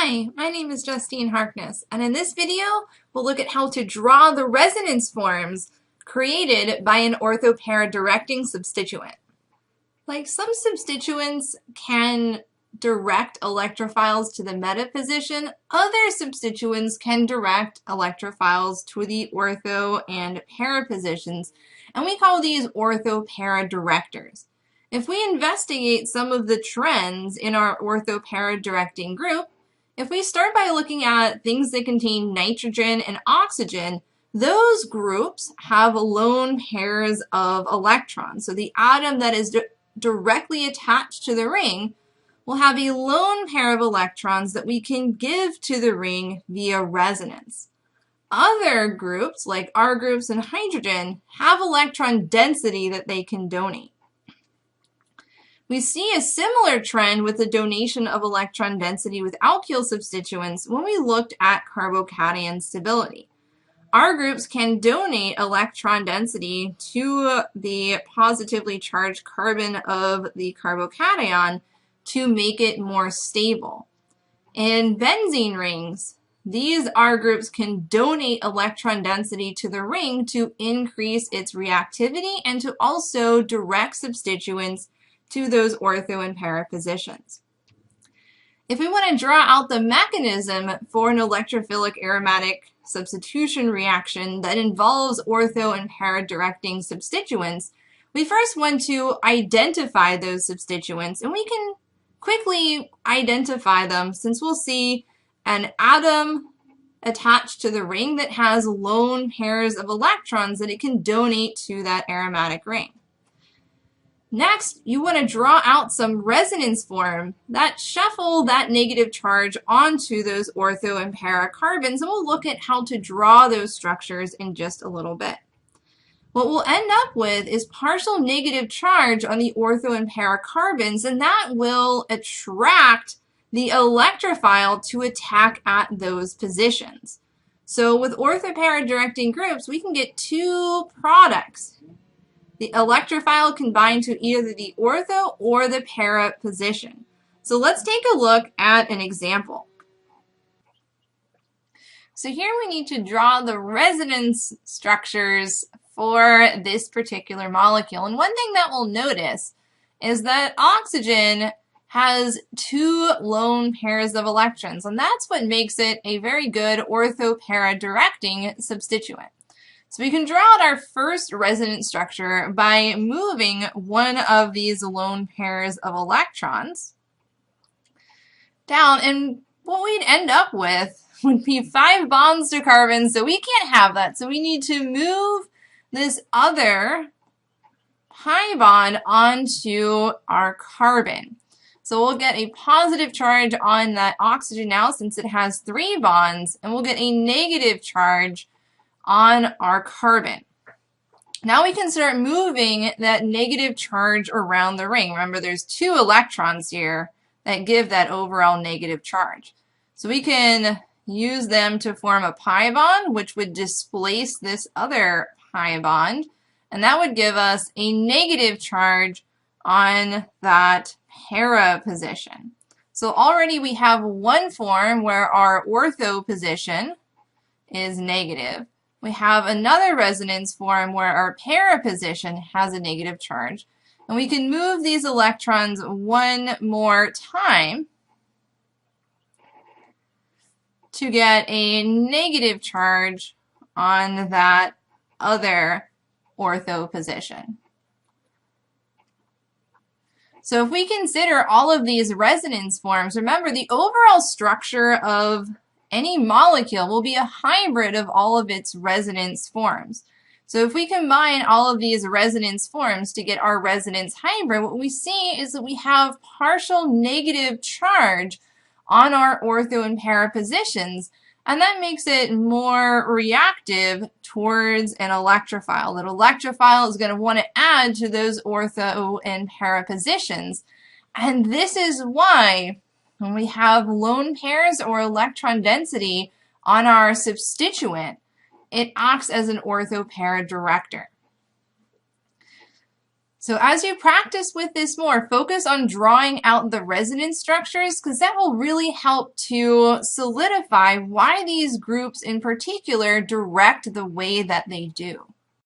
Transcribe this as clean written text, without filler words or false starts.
Hi, my name is Justine Harkness, and in this video, we'll look at how to draw the resonance forms created by an OrthoParaDirecting substituent. Like some substituents can direct electrophiles to the meta position, other substituents can direct electrophiles to the ortho and para positions, and we call these OrthoParaDirectors. If we investigate some of the trends in our OrthoParaDirecting group, if we start by looking at things that contain nitrogen and oxygen, those groups have lone pairs of electrons. So the atom that is directly attached to the ring will have a lone pair of electrons that we can give to the ring via resonance. Other groups, like R groups and hydrogen, have electron density that they can donate. We see a similar trend with the donation of electron density with alkyl substituents when we looked at carbocation stability. R groups can donate electron density to the positively charged carbon of the carbocation to make it more stable. In benzene rings, these R groups can donate electron density to the ring to increase its reactivity and to also direct substituents to those ortho and para positions. If we want to draw out the mechanism for an electrophilic aromatic substitution reaction that involves ortho and para directing substituents, we first want to identify those substituents, and we can quickly identify them since we'll see an atom attached to the ring that has lone pairs of electrons that it can donate to that aromatic ring. Next, you want to draw out some resonance form that shuffle that negative charge onto those ortho and para carbons, and we'll look at how to draw those structures in just a little bit. What we'll end up with is partial negative charge on the ortho and para carbons, and that will attract the electrophile to attack at those positions. So with OrthoParaDirecting groups, we can get two products. The electrophile can bind to either the ortho or the para position. So let's take a look at an example. So here we need to draw the resonance structures for this particular molecule. And one thing that we'll notice is that oxygen has two lone pairs of electrons, and that's what makes it a very good OrthoParaDirecting substituent. So we can draw out our first resonance structure by moving one of these lone pairs of electrons down, and what we'd end up with would be 5 bonds to carbon, so we can't have that. So we need to move this other pi bond onto our carbon. So we'll get a positive charge on that oxygen now since it has 3 bonds, and we'll get a negative charge on our carbon. Now we can start moving that negative charge around the ring. Remember, there's 2 electrons here that give that overall negative charge. So we can use them to form a pi bond, which would displace this other pi bond, and that would give us a negative charge on that para position. So already we have one form where our ortho position is negative. We have another resonance form where our para position has a negative charge. And we can move these electrons one more time to get a negative charge on that other ortho position. So if we consider all of these resonance forms, remember the overall structure of any molecule will be a hybrid of all of its resonance forms. So if we combine all of these resonance forms to get our resonance hybrid, what we see is that we have partial negative charge on our ortho and para positions, and that makes it more reactive towards an electrophile. That electrophile is going to want to add to those ortho and para positions, and this is why when we have lone pairs or electron density on our substituent, it acts as an OrthoParaDirector. So as you practice with this more, focus on drawing out the resonance structures because that will really help to solidify why these groups in particular direct the way that they do.